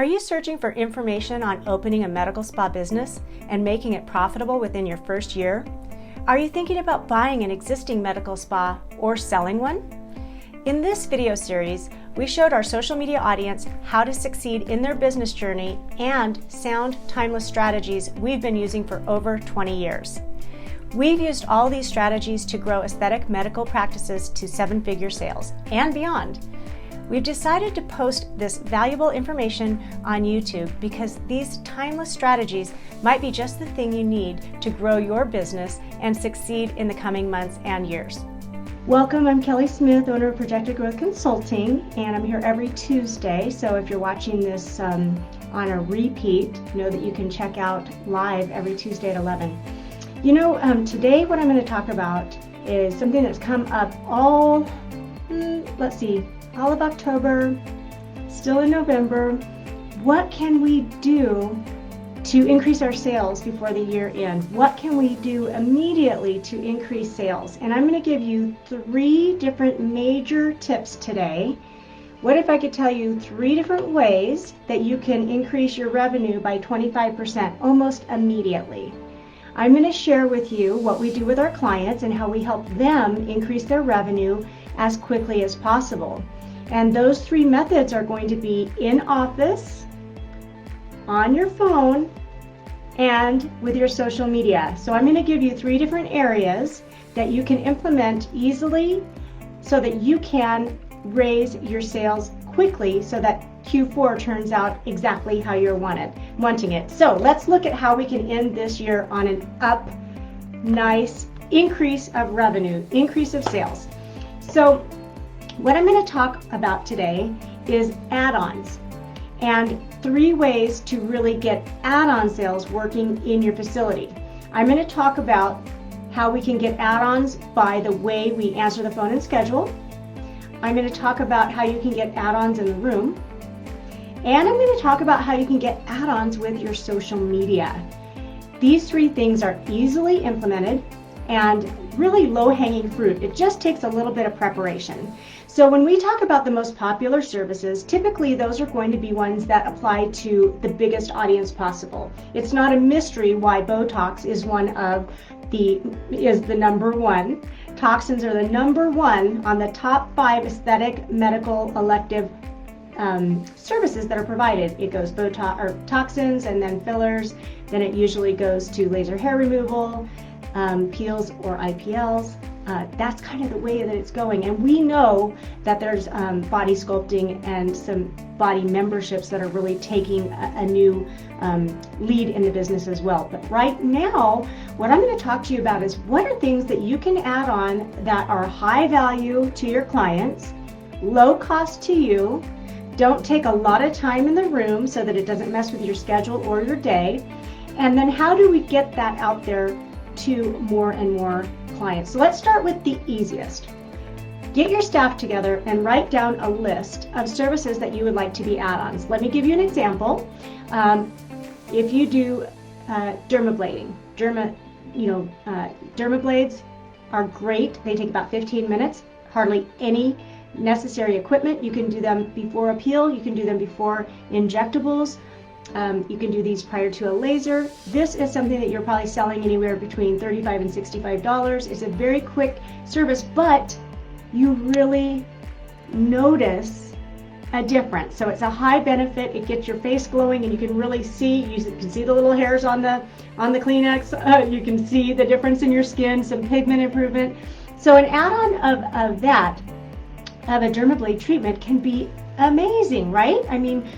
Are you searching for information on opening a medical spa business and making it profitable within your first year? Are you thinking about buying an existing medical spa or selling one? In this video series, we showed our social media audience how to succeed in their business journey and sound, timeless strategies we've been using for over 20 years. We've used all these strategies to grow aesthetic medical practices to seven-figure sales and beyond. We've decided to post this valuable information on YouTube because these timeless strategies might be just the thing you need to grow your business and succeed in the coming months and years. Welcome, I'm Kelly Smith, owner of Projected Growth Consulting, and I'm here every Tuesday. So if you're watching this on a repeat, know that you can check out live every Tuesday at 11. Today what I'm going to talk about is something that's come up all of October, still in November. What can we do to increase our sales before the year ends? What can we do immediately to increase sales? And I'm going to give you 3 different major tips today. What if I could tell you 3 different ways that you can increase your revenue by 25% almost immediately? I'm going to share with you what we do with our clients and how we help them increase their revenue as quickly as possible. And those 3 methods are going to be in office, on your phone, and with your social media. So I'm going to give you 3 different areas that you can implement easily so that you can raise your sales quickly so that Q4 turns out exactly how you're wanting it. So let's look at how we can end this year on an nice increase of revenue, increase of sales. So what I'm going to talk about today is add-ons and 3 ways to really get add-on sales working in your facility. I'm going to talk about how we can get add-ons by the way we answer the phone and schedule. I'm going to talk about how you can get add-ons in the room. And I'm going to talk about how you can get add-ons with your social media. These 3 things are easily implemented and really low-hanging fruit. It just takes a little bit of preparation. So when we talk about the most popular services, typically those are going to be ones that apply to the biggest audience possible. It's not a mystery why Botox is the number 1. Toxins are the number 1 on the top 5 aesthetic medical elective services that are provided. It goes Botox or toxins and then fillers. Then it usually goes to laser hair removal, peels or IPLs. That's kind of the way that it's going. And we know that there's body sculpting and some body memberships that are really taking a new lead in the business as well. But right now, what I'm going to talk to you about is what are things that you can add on that are high value to your clients, low cost to you, don't take a lot of time in the room so that it doesn't mess with your schedule or your day, and then how do we get that out there to more and more clients? So let's start with the easiest. Get your staff together and write down a list of services that you would like to be add-ons. Let me give you an example. If you do dermablading, dermablades are great. They take about 15 minutes, hardly any necessary equipment. You can do them before a peel, you can do them before injectables. You can do these prior to a laser. This is something that you're probably selling anywhere between $35 and $65. It's a very quick service, but you really notice a difference. So it's a high benefit. It gets your face glowing, and you can really see. You can see the little hairs on the Kleenex. You can see the difference in your skin, some pigment improvement. So an add-on of a dermablade treatment can be amazing, right? I mean,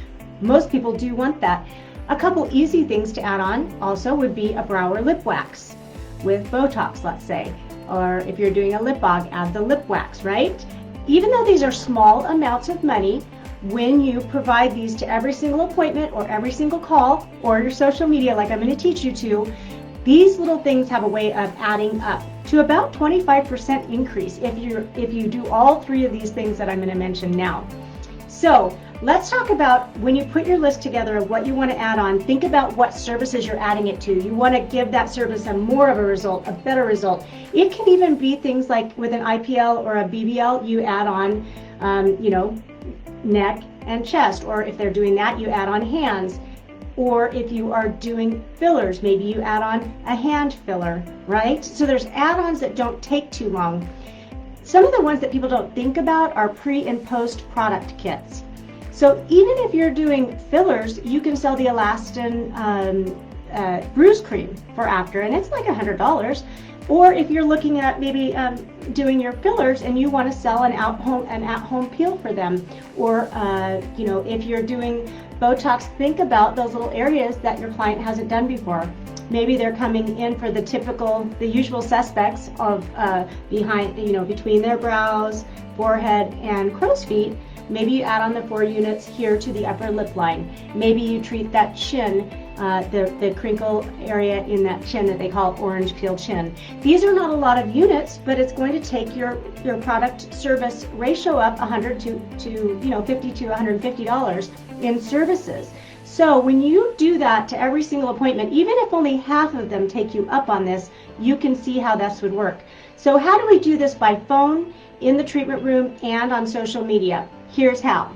most people do want that. A couple easy things to add on also would be a brow or lip wax with Botox, let's say. Or if you're doing a lip balm, add the lip wax, right? Even though these are small amounts of money, when you provide these to every single appointment or every single call or your social media, like I'm going to teach you to, these little things have a way of adding up to about 25% increase if you do all 3 of these things that I'm going to mention now. So let's talk about when you put your list together of what you want to add on, think about what services you're adding it to. You want to give that service a more of a result, a better result. It can even be things like with an IPL or a BBL, you add on, neck, and chest, or if they're doing that, you add on hands. Or if you are doing fillers, maybe you add on a hand filler, right? So there's add-ons that don't take too long. Some of the ones that people don't think about are pre and post product kits. So even if you're doing fillers, you can sell the Elastin bruise cream for after, and it's like $100. Or if you're looking at maybe doing your fillers and you want to sell an at-home peel for them, or if you're doing Botox, think about those little areas that your client hasn't done before. Maybe they're coming in for the usual suspects of between their brows, forehead, and crow's feet. Maybe you add on the 4 units here to the upper lip line. Maybe you treat that chin, the crinkle area in that chin that they call orange peel chin. These are not a lot of units, but it's going to take your product service ratio up $100 to $50 to $150 in services. So when you do that to every single appointment, even if only half of them take you up on this, you can see how this would work. So how do we do this? By phone, in the treatment room, and on social media. Here's how.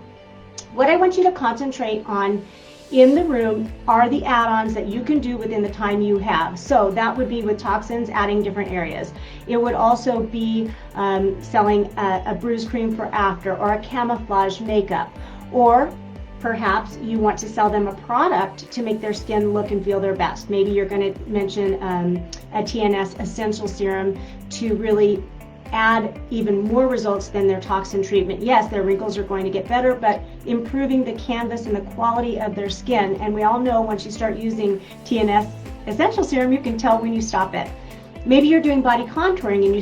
What I want you to concentrate on in the room are the add-ons that you can do within the time you have. So that would be with toxins, adding different areas. It would also be selling a bruise cream for after, or a camouflage makeup, or perhaps you want to sell them a product to make their skin look and feel their best. Maybe you're going to mention a TNS essential serum to really add even more results than their toxin treatment. Yes, their wrinkles are going to get better, but improving the canvas and the quality of their skin. And we all know once you start using TNS essential serum, you can tell when you stop it. Maybe you're doing body contouring and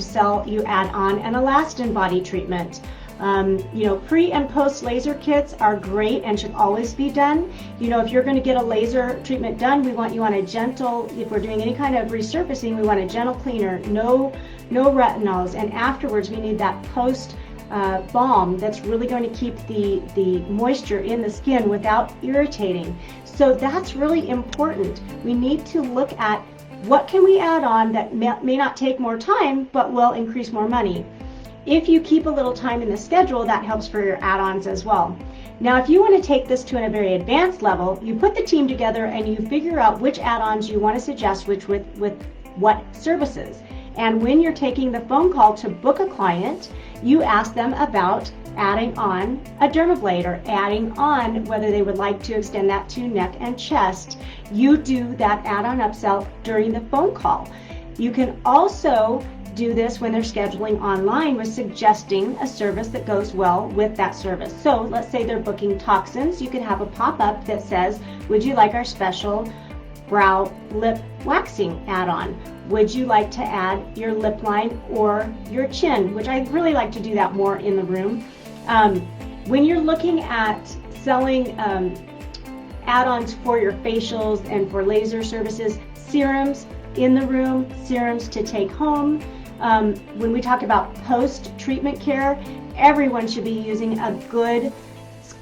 you add on an Elastin body treatment. Pre and post laser kits are great and should always be done. If you're going to get a laser treatment done, we want you on a gentle, if we're doing any kind of resurfacing, we want a gentle cleaner, no retinols, and afterwards we need that post balm that's really going to keep the moisture in the skin without irritating. So that's really important. We need to look at what can we add on that may not take more time but will increase more money. If you keep a little time in the schedule, that helps for your add-ons as well. Now, if you want to take this to a very advanced level, you put the team together and you figure out which add-ons you want to suggest with what services. And when you're taking the phone call to book a client, you ask them about adding on a dermablade or adding on whether they would like to extend that to neck and chest. You do that add-on upsell during the phone call. You can also do this when they're scheduling online with suggesting a service that goes well with that service. So let's say they're booking toxins. You can have a pop-up that says, would you like our special brow lip waxing add-on? Would you like to add your lip line or your chin? Which I really like to do that more in the room. When you're looking at selling add-ons for your facials and for laser services, serums in the room, serums to take home. When we talk about post-treatment care, everyone should be using a good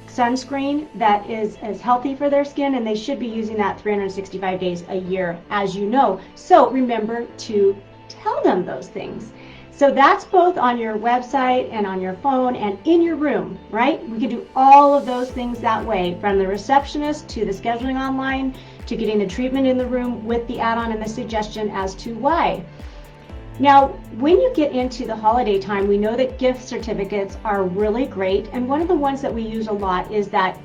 sunscreen that is healthy for their skin, and they should be using that 365 days a year, as you know. So remember to tell them those things. So that's both on your website and on your phone and in your room, right? We can do all of those things that way, from the receptionist to the scheduling online to getting the treatment in the room with the add-on and the suggestion as to why. Now, when you get into the holiday time, we know that gift certificates are really great, and one of the ones that we use a lot is that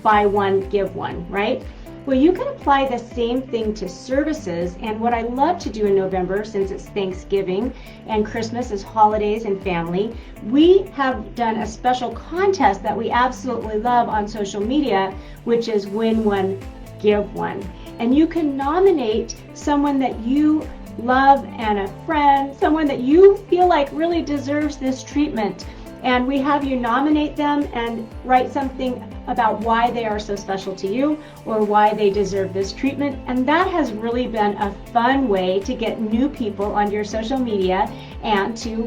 buy one, give one, right? Well, you can apply the same thing to services, and what I love to do in November, since it's Thanksgiving and Christmas is holidays and family, we have done a special contest that we absolutely love on social media, which is win one, give one. And you can nominate someone that you love and a friend, someone that you feel like really deserves this treatment, and we have you nominate them and write something about why they are so special to you or why they deserve this treatment. And that has really been a fun way to get new people on your social media and to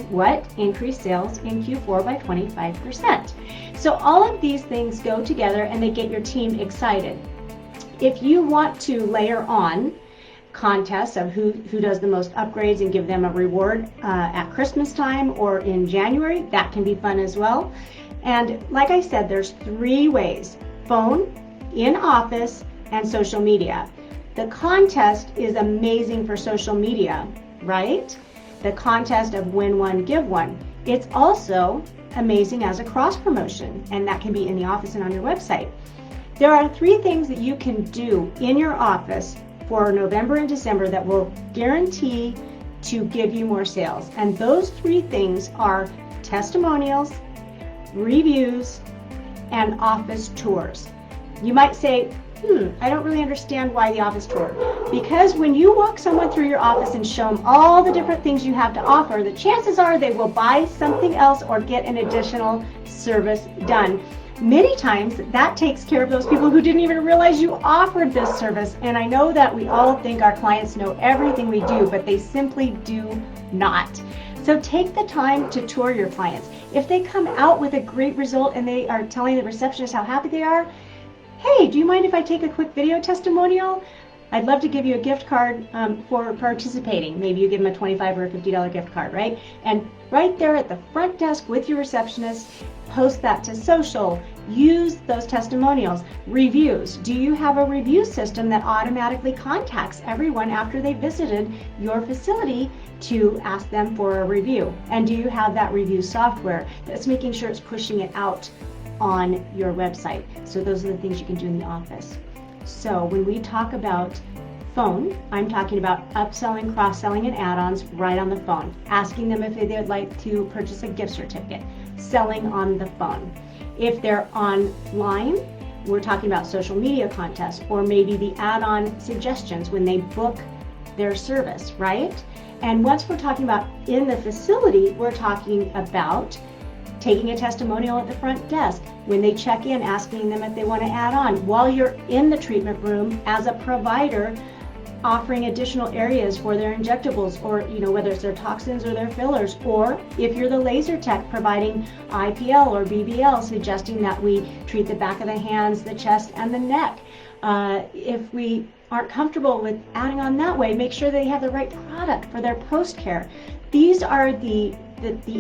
increase sales in Q4 by 25%. So all of these things go together and they get your team excited. If you want to layer on contests of who does the most upgrades and give them a reward at Christmas time or in January, that can be fun as well. And like I said, there's 3 ways: phone, in office, and social media. The contest is amazing for social media, right? The contest of win one, give one. It's also amazing as a cross promotion, and that can be in the office and on your website. There are 3 things that you can do in your office for November and December that will guarantee to give you more sales. And those 3 things are testimonials, reviews, and office tours. You might say, I don't really understand why the office tour. Because when you walk someone through your office and show them all the different things you have to offer, the chances are they will buy something else or get an additional service done. Many times that takes care of those people who didn't even realize you offered this service. And I know that we all think our clients know everything we do, but they simply do not. So take the time to tour your clients. If they come out with a great result and they are telling the receptionist how happy they are, hey, do you mind if I take a quick video testimonial? I'd love to give you a gift card for participating. Maybe you give them a $25 or a $50 gift card, right? And right there at the front desk with your receptionist, post that to social. Use those testimonials. Reviews. Do you have a review system that automatically contacts everyone after they visited your facility to ask them for a review? And do you have that review software that's making sure it's pushing it out on your website? So those are the things you can do in the office. So when we talk about phone, I'm talking about upselling, cross-selling, and add-ons right on the phone. Asking them if they'd like to purchase a gift certificate. Selling on the phone. If they're online, we're talking about social media contests, or maybe the add-on suggestions when they book their service, right? And once we're talking about in the facility, we're talking about taking a testimonial at the front desk, when they check in, asking them if they want to add on, while you're in the treatment room as a provider, offering additional areas for their injectables, or whether it's their toxins or their fillers, or if you're the laser tech, providing IPL or BBL, suggesting that we treat the back of the hands, the chest, and the neck. If we aren't comfortable with adding on that way, make sure they have the right product for their post-care. These are the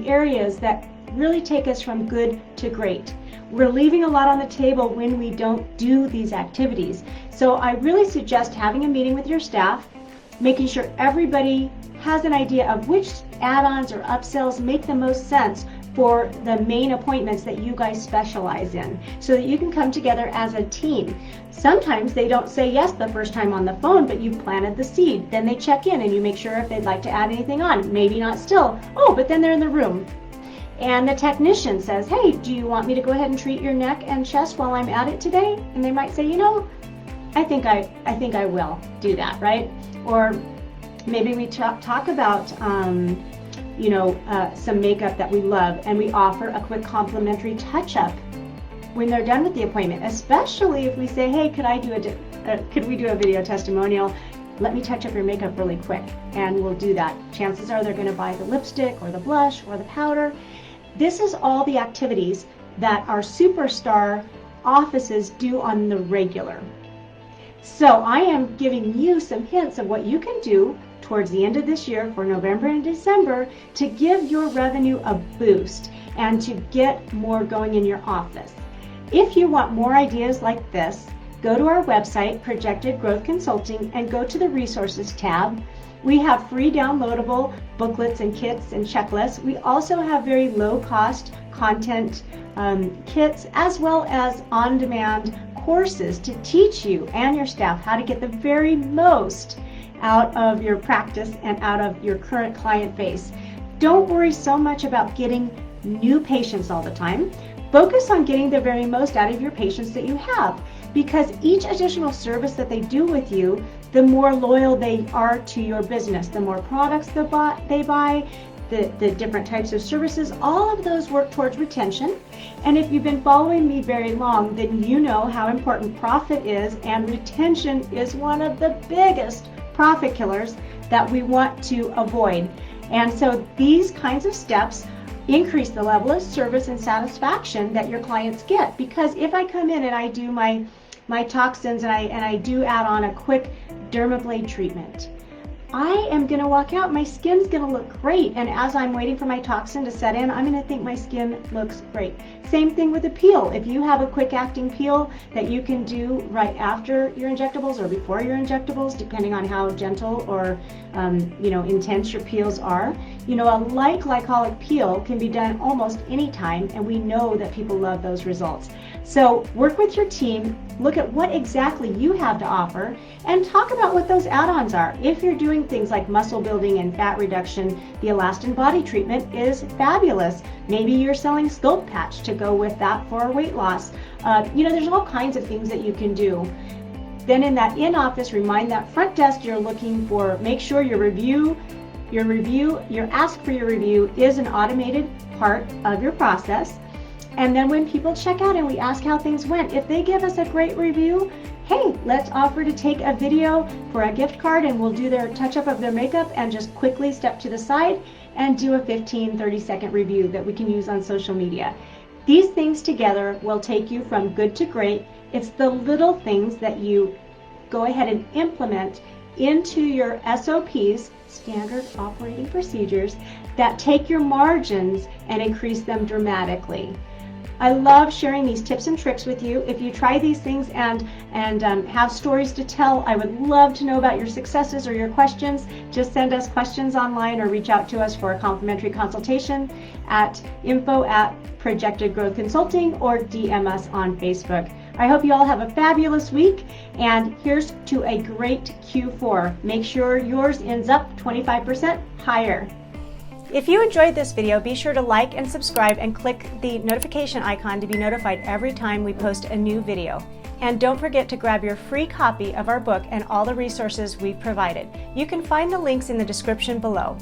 areas that really take us from good to great. We're leaving a lot on the table when we don't do these activities. So I really suggest having a meeting with your staff, making sure everybody has an idea of which add-ons or upsells make the most sense for the main appointments that you guys specialize in, so that you can come together as a team. Sometimes they don't say yes the first time on the phone, but you've planted the seed. Then they check in and you make sure if they'd like to add anything on. Maybe not still. Oh, but then they're in the room. And the technician says, hey, do you want me to go ahead and treat your neck and chest while I'm at it today? And they might say, I think I will do that, right? Or maybe we talk about, some makeup that we love, and we offer a quick complimentary touch-up when they're done with the appointment, especially if we say, hey, could we do a video testimonial? Let me touch up your makeup really quick, and we'll do that. Chances are they're going to buy the lipstick or the blush or the powder. This is all the activities that our superstar offices do on the regular. So I am giving you some hints of what you can do towards the end of this year for November and December to give your revenue a boost and to get more going in your office. If you want more ideas like this, go to our website, Projected Growth Consulting, and go to the Resources tab. We have free downloadable booklets and kits and checklists. We also have very low-cost content kits, as well as on-demand courses to teach you and your staff how to get the very most out of your practice and out of your current client base. Don't worry so much about getting new patients all the time. Focus on getting the very most out of your patients that you have, because each additional service that they do with you, the more loyal they are to your business, the more products they buy, the different types of services, all of those work towards retention. And if you've been following me very long, then you know how important profit is, and retention is one of the biggest profit killers that we want to avoid. And so these kinds of steps increase the level of service and satisfaction that your clients get. Because if I come in and I do my toxins and I do add on a quick dermablade treatment, I am going to walk out, my skin's going to look great, and as I'm waiting for my toxin to set in, I'm going to think my skin looks great. Same thing with a peel. If you have a quick acting peel that you can do right after your injectables or before your injectables, depending on how gentle or intense your peels are, a light glycolic peel can be done almost any time, and we know that people love those results. So work with your team, look at what exactly you have to offer, and talk about what those add-ons are. If you're doing things like muscle building and fat reduction, the Elastin body treatment is fabulous. Maybe you're selling Sculpt Patch to go with that for weight loss. There's all kinds of things that you can do. Then in that in-office, remind that front desk you're looking for, make sure your ask for your review is an automated part of your process. And then when people check out and we ask how things went, if they give us a great review, hey, let's offer to take a video for a gift card, and we'll do their touch-up of their makeup and just quickly step to the side and do a 15-30 second review that we can use on social media. These things together will take you from good to great. It's the little things that you go ahead and implement into your SOPs, standard operating procedures, that take your margins and increase them dramatically. I love sharing these tips and tricks with you. If you try these things and have stories to tell, I would love to know about your successes or your questions. Just send us questions online or reach out to us for a complimentary consultation at info@Projected Growth Consulting or DM us on Facebook. I hope you all have a fabulous week, and here's to a great Q4. Make sure yours ends up 25% higher. If you enjoyed this video, be sure to like and subscribe and click the notification icon to be notified every time we post a new video. And don't forget to grab your free copy of our book and all the resources we've provided. You can find the links in the description below.